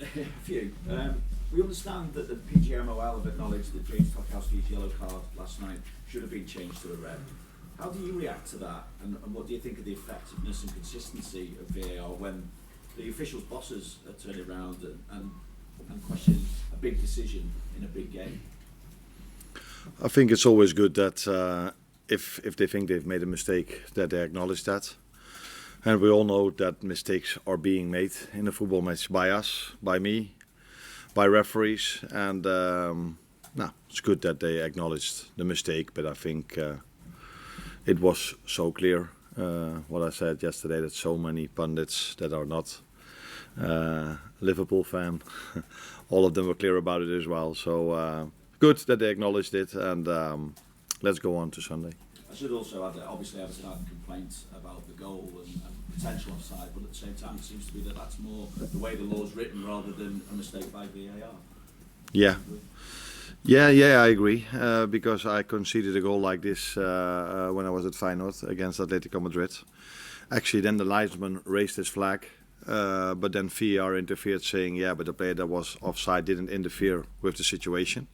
A few. We understand that the PGMOL have acknowledged that James Tarkowski's yellow card last night should have been changed to a red. How do you react to that, and what do you think of the effectiveness and consistency of VAR when the officials' bosses are turning around and questioning a big decision in a big game? I think it's always good that if they think they've made a mistake, that they acknowledge that. And we all know that mistakes are being made in a football match by us, by me, by referees. And it's good that they acknowledged the mistake, but I think it was so clear what I said yesterday, that so many pundits that are not Liverpool fan, all of them were clear about it as well. So good that they acknowledged it, and let's go on to Sunday. I should also add that obviously Everton had complaints about the goal and potential offside, but at the same time it seems to be that that's more the way the law's written rather than a mistake by VAR. Yeah, I agree. Because I conceded a goal like this when I was at Feyenoord against Atletico Madrid. Actually, then the linesman raised his flag, but then VAR interfered, saying, but the player that was offside didn't interfere with the situation.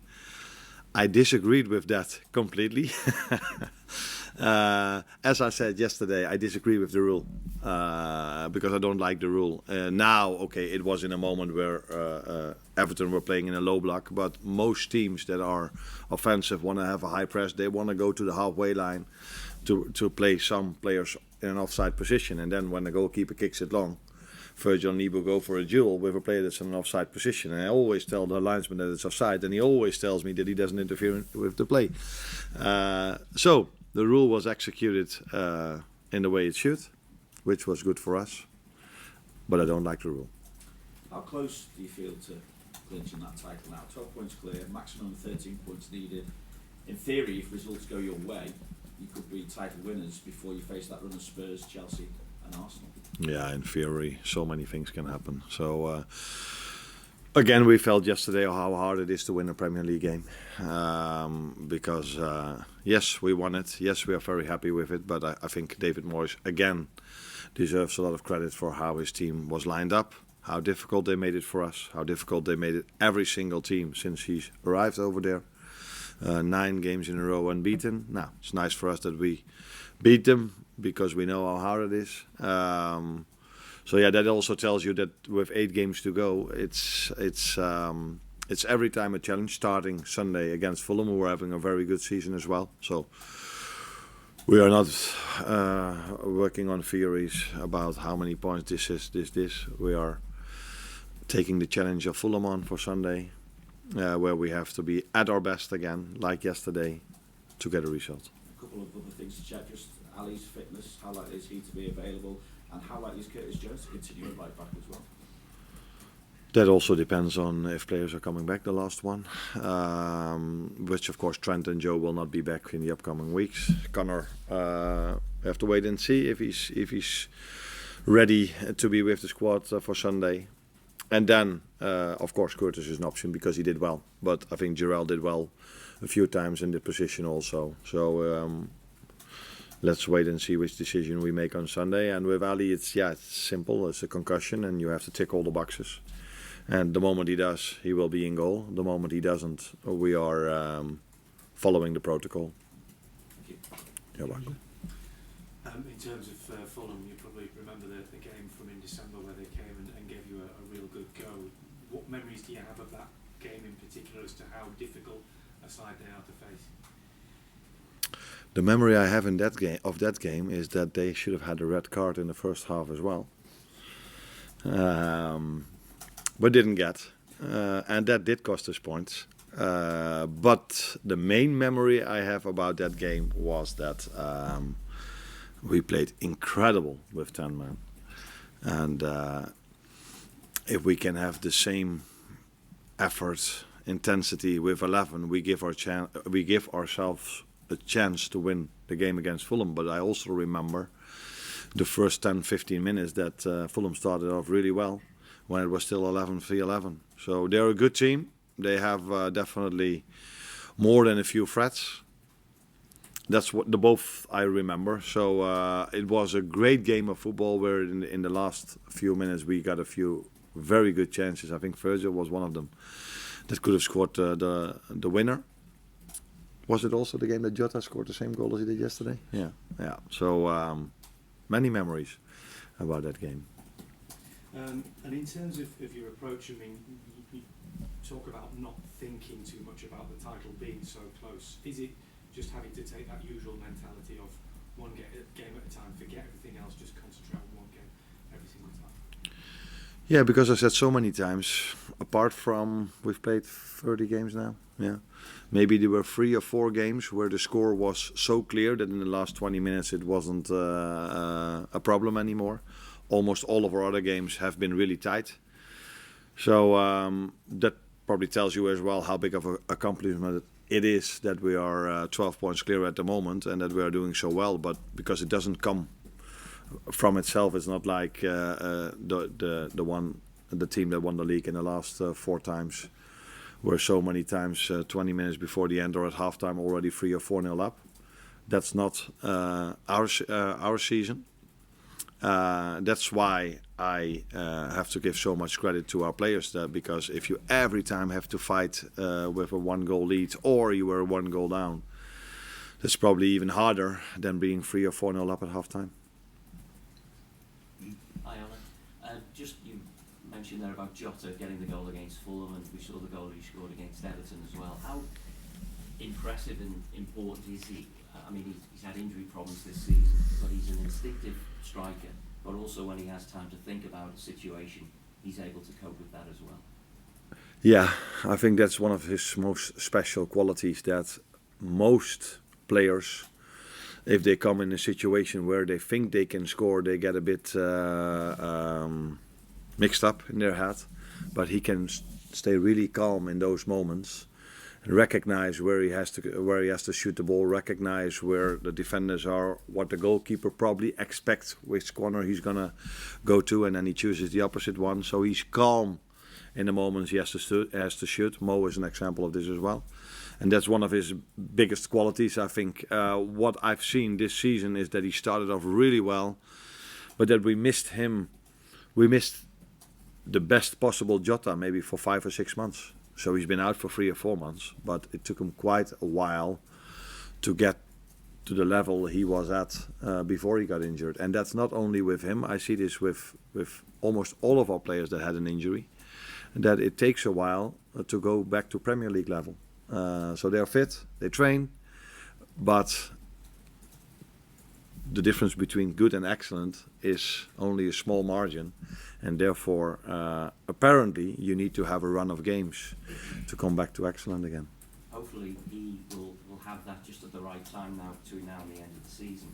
I disagreed with that completely. As I said yesterday, I disagree with the rule because I don't like the rule. Now, it was in a moment where Everton were playing in a low block, but most teams that are offensive want to have a high press. They want to go to the halfway line to play some players in an offside position, and then when the goalkeeper kicks it long, Virgil and Nebo go for a duel with a player that's in an offside position. And I always tell the linesman that it's offside, and he always tells me that he doesn't interfere with the play. So the rule was executed in the way it should, which was good for us. But I don't like the rule. How close do you feel to clinching that title now? 12 points clear, maximum 13 points needed. In theory, if results go your way, you could be title winners before you face that run of Spurs, Chelsea and Arsenal. Yeah, in theory, so many things can happen. So again, we felt yesterday how hard it is to win a Premier League game. Because yes, we won it. Yes, we are very happy with it. But I think David Moyes again deserves a lot of credit for how his team was lined up, how difficult they made it for us, how difficult they made it every single team since he's arrived over there. 9 games in a row unbeaten. Now, it's nice for us that we beat them because we know how hard it is. That also tells you that with 8 games to go, it's every time a challenge. Starting Sunday against Fulham, who are having a very good season as well. So we are not working on theories about how many points this is. We are taking the challenge of Fulham on for Sunday, where we have to be at our best again, like yesterday, to get a result. A couple of other things to check, just Ali's fitness, how likely is he to be available, and how likely is Curtis Jones to continue at right back as well? That also depends on if players are coming back, the last one, which of course Trent and Joe will not be back in the upcoming weeks. Conor, we have to wait and see if he's ready to be with the squad for Sunday. And then, of course, Curtis is an option because he did well. But I think Jarell did well a few times in the position also. So let's wait and see which decision we make on Sunday. And with Ali, it's simple. It's a concussion and you have to tick all the boxes. And the moment he does, he will be in goal. The moment he doesn't, we are following the protocol. Thank you. You're welcome. In terms of Fulham, you probably remember the game from in December where they came and gave you a real good go. What memories do you have of that game in particular as to how difficult a side they are to face? The memory I have in that game is that they should have had a red card in the first half as well, but didn't get, and that did cost us points. But the main memory I have about that game was that we played incredible with 10 men, and if we can have the same effort, intensity with 11, we give ourselves a chance to win the game against Fulham. But I also remember the first 10-15 minutes that Fulham started off really well when it was still 11-3-11. So they're a good team. They have definitely more than a few threats. That's what the both I remember. So it was a great game of football where in the last few minutes we got a few very good chances. I think Virgil was one of them that could have scored the winner. Was it also the game that Jota scored the same goal as he did yesterday? Yeah. So many memories about that game. And in terms of your approach, I mean, you talk about not thinking too much about the title being so close. Is it just having to take that usual mentality of one game at a time, forget everything else, just concentrate on one game every single time? Yeah, because I said so many times, apart from, we've played 30 games now, maybe there were 3 or 4 games where the score was so clear that in the last 20 minutes it wasn't a problem anymore. Almost all of our other games have been really tight. So that probably tells you as well how big of an accomplishment it is that we are 12 points clear at the moment and that we are doing so well. But because it doesn't come from itself, it's not like the team that won the league in the last 4 times were so many times 20 minutes before the end or at halftime already 3 or 4-0 up. That's not our season. That's why I have to give so much credit to our players there, because if you every time have to fight with a 1-goal lead or you were 1 goal down, that's probably even harder than being 3 or 4-0 up at halftime. Hi Arne. Just you mentioned there about Jota getting the goal against Fulham, and we saw the goal he scored against Everton as well. How impressive and important is he? I mean, he's had injury problems this season, but he's an instinctive striker. But also when he has time to think about a situation, he's able to cope with that as well. Yeah, I think that's one of his most special qualities, that most players, if they come in a situation where they think they can score, they get a bit mixed up in their head. But he can stay really calm in those moments, recognize where he has to shoot the ball, recognize where the defenders are, what the goalkeeper probably expects, which corner he's gonna go to, and then he chooses the opposite one. So he's calm in the moments he has to shoot. Mo is an example of this as well, and that's one of his biggest qualities. I think what I've seen this season is that he started off really well, but that we missed him. We missed the best possible Jota maybe for 5 or 6 months. So he's been out for 3 or 4 months, but it took him quite a while to get to the level he was at before he got injured. And that's not only with him. I see this with almost all of our players that had an injury, that it takes a while to go back to Premier League level. So they're fit, they train, but the difference between good and excellent is only a small margin, and therefore apparently you need to have a run of games to come back to excellent again. Hopefully he will have that just at the right time now, between now and the end of the season.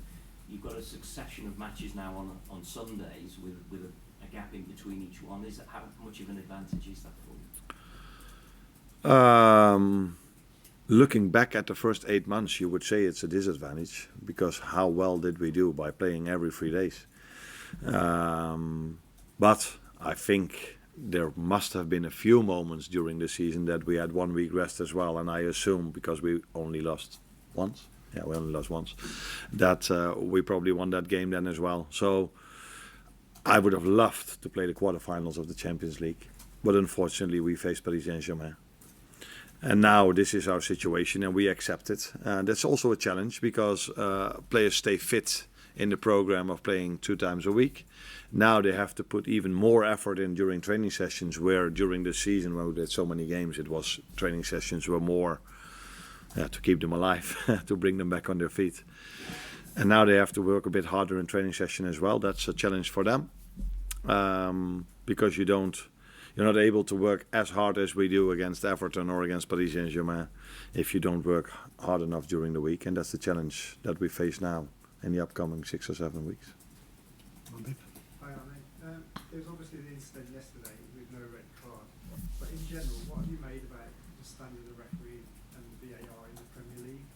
You've got a succession of matches now on Sundays with a gap in between each one. Is that, how much of an advantage is that for you? Looking back at the first 8 months, you would say it's a disadvantage, because how well did we do by playing every 3 days? But I think there must have been a few moments during the season that we had 1 week rest as well, and I assume because we only lost once, that we probably won that game then as well. So I would have loved to play the quarterfinals of the Champions League, but unfortunately we faced Paris Saint-Germain. And now this is our situation, and we accept it. And that's also a challenge, because players stay fit in the program of playing 2 times a week. Now they have to put even more effort in during training sessions, where during the season, when we did so many games, it was training sessions were more to keep them alive, to bring them back on their feet. And now they have to work a bit harder in training session as well. That's a challenge for them, because you're not able to work as hard as we do against Everton or against Paris Saint-Germain if you don't work hard enough during the week. And that's the challenge that we face now in the upcoming 6 or 7 weeks. Hi Arne. There was obviously the incident yesterday with no red card, but in general, what have you made about the standard of refereeing and VAR in the Premier League?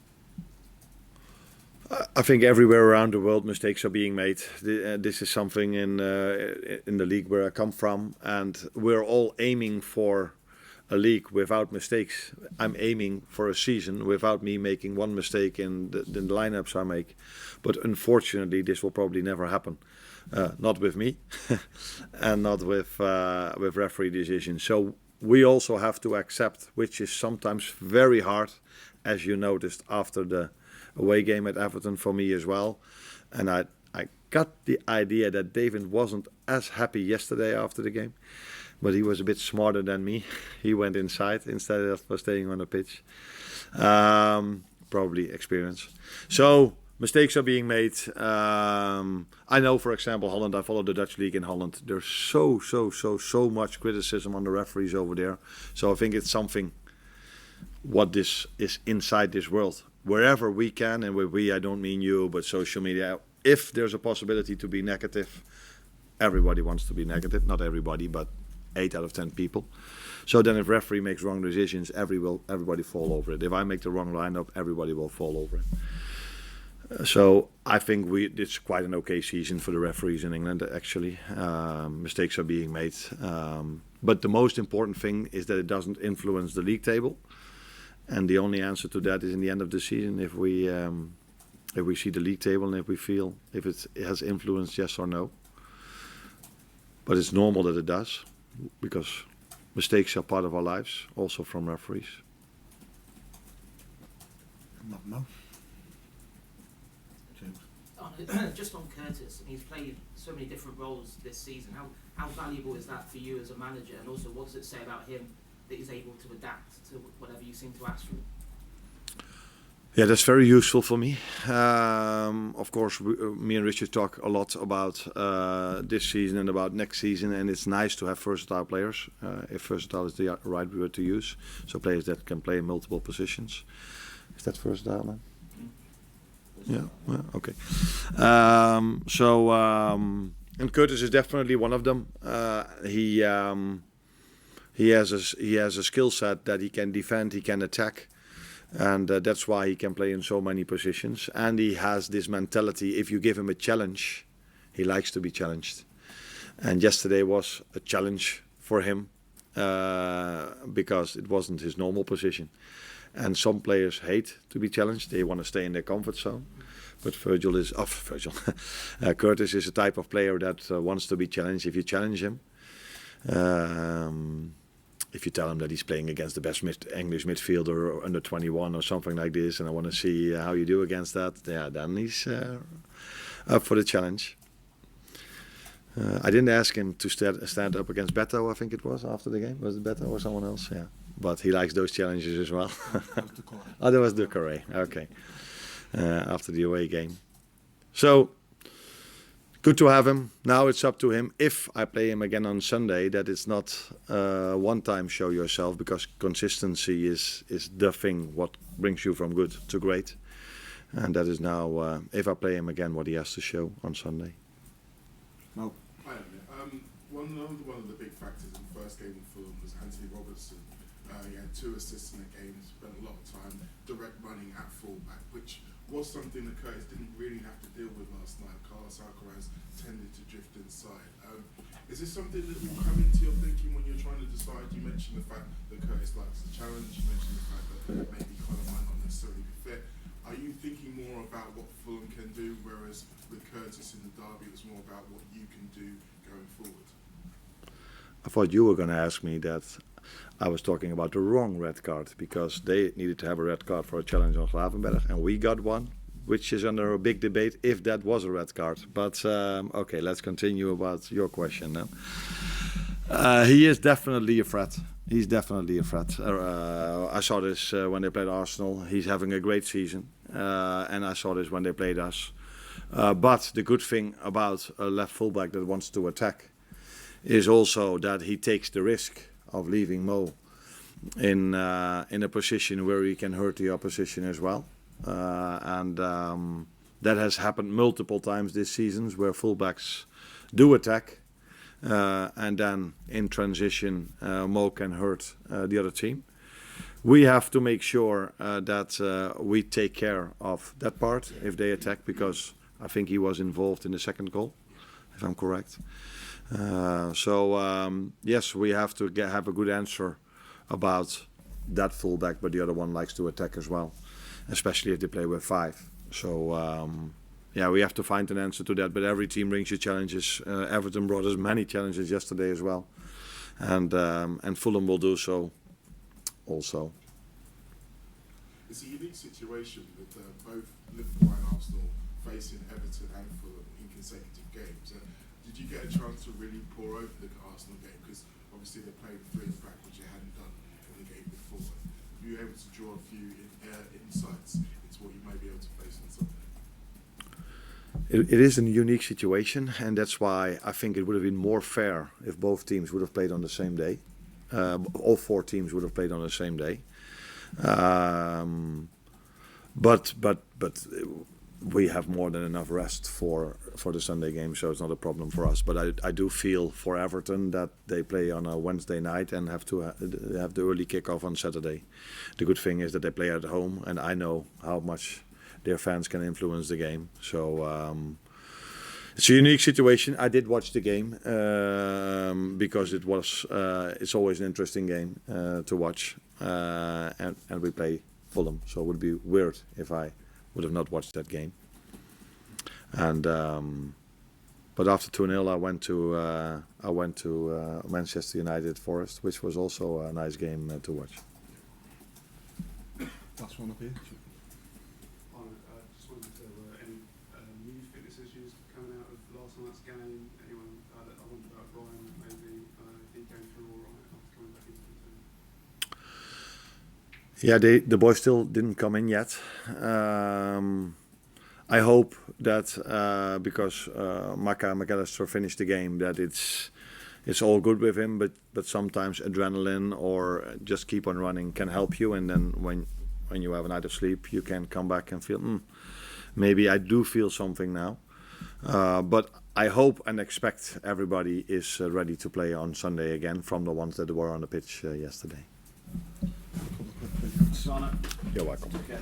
I think everywhere around the world mistakes are being made. This is something in the league where I come from, and we're all aiming for a league without mistakes. I'm aiming for a season without me making 1 mistake in the lineups I make, but unfortunately this will probably never happen. not with me, and not with referee decisions. So we also have to accept, which is sometimes very hard, as you noticed after the away game at Everton for me as well. And I got the idea that David wasn't as happy yesterday after the game, but he was a bit smarter than me. He went inside instead of staying on the pitch. Probably experience. So mistakes are being made. I know, for example, Holland. I follow the Dutch league in Holland. There's so much criticism on the referees over there. So I think it's something. What this is inside this world, wherever we can, and with we, I don't mean you, but social media. If there's a possibility to be negative, everybody wants to be negative. Not everybody, but 8 out of 10 people. So then, if referee makes wrong decisions, everybody fall over it. If I make the wrong lineup, everybody will fall over it. So I think it's quite an okay season for the referees in England. Actually, mistakes are being made, but the most important thing is that it doesn't influence the league table. And the only answer to that is in the end of the season, if we see the league table and if we feel if it has influence, yes or no. But it's normal that it does, because mistakes are part of our lives, also from referees. Mo. Just on Curtis, he's played so many different roles this season. How valuable is that for you as a manager? And also, what does it say about him that he's able to adapt to whatever you seem to ask from him? Yeah, that's very useful for me. Of course, me and Richard talk a lot about this season and about next season, and it's nice to have versatile players, if versatile is the right word to use. So players that can play in multiple positions. Is that versatile, man? Yeah, okay. And Curtis is definitely one of them. He has a skill set that he can defend, he can attack. And that's why he can play in so many positions. And he has this mentality, if you give him a challenge, he likes to be challenged. And yesterday was a challenge for him because it wasn't his normal position. And some players hate to be challenged. They want to stay in their comfort zone. But Curtis is a type of player that wants to be challenged if you challenge him. If you tell him that he's playing against the best English midfielder or under 21 or something like this, and I want to see how you do against that, yeah, then he's up for the challenge. I didn't ask him to stand up against Beto, I think it was, after the game. Was it Beto or someone else? Yeah. But he likes those challenges as well. Oh, that was Ducoré. Okay. After the away game. So, good to have him. Now it's up to him. If I play him again on Sunday, that it's not one time show yourself, because consistency is the thing what brings you from good to great. And that is now, if I play him again, what he has to show on Sunday. Mo. Hi, Arne. One of the big factors in the first game of Fulham was Anthony Robertson. He had 2 assists in the game, spent a lot of time direct running at fullback, which was something that Curtis didn't really have to deal with last night. Carlos Alcaraz tended to drift inside. Is this something that will come into your thinking when you're trying to decide? You mentioned the fact that Curtis likes the challenge. You mentioned the fact that maybe Conor might not necessarily be fit. Are you thinking more about what Fulham can do, whereas with Curtis in the derby, it was more about what you can do going forward? I thought you were going to ask me that I was talking about the wrong red card, because they needed to have a red card for a challenge on Gravenberg, and we got one, which is under a big debate if that was a red card. But okay, let's continue about your question now. He is definitely a threat. He's definitely a threat. I saw this when they played Arsenal. He's having a great season, and I saw this when they played us. But the good thing about a left fullback that wants to attack is also that he takes the risk of leaving Mo in a position where he can hurt the opposition as well. And that has happened multiple times this season, where fullbacks do attack, and then in transition Mo can hurt the other team. We have to make sure that we take care of that part if they attack, because I think he was involved in the second goal, if I'm correct. Yes, we have to have a good answer about that fullback, but the other one likes to attack as well, especially if they play with 5. So yeah, we have to find an answer to that. But every team brings you challenges. Everton brought us many challenges yesterday as well, and Fulham will do so also. It's a unique situation with both Liverpool and Arsenal facing Everton and Fulham in consecutive games. Did you get a chance to really pour over the Arsenal game? Because obviously they played 3 at the back, which they hadn't done in the game before. Were you able to draw a few insights into what you might be able to face on Sunday? It is a unique situation, and that's why I think it would have been more fair if both teams would have played on the same day. All 4 teams would have played on the same day. But we have more than enough rest for the Sunday game, so it's not a problem for us. But I do feel for Everton that they play on a Wednesday night and have to have the early kickoff on Saturday. The good thing is that they play at home, and I know how much their fans can influence the game. So it's a unique situation. I did watch the game because it's always an interesting game to watch, and we play Fulham, so it would be weird if I would have not watched that game. And but after 2-0, I went to Manchester United Forest, which was also a nice game to watch. Last one up here. Arne, just wondered if there were any new fitness issues coming out of last night's game. Anyone? I wondered about Ryan, maybe if he came through all right after coming back into the team. Yeah, the boys still didn't come in yet. I hope that because Macca McAllister finished the game, that it's all good with him. But sometimes adrenaline or just keep on running can help you, and then when you have a night of sleep, you can come back and feel maybe I do feel something now. But I hope and expect everybody is ready to play on Sunday again from the ones that were on the pitch yesterday. Arne. You're welcome. Okay.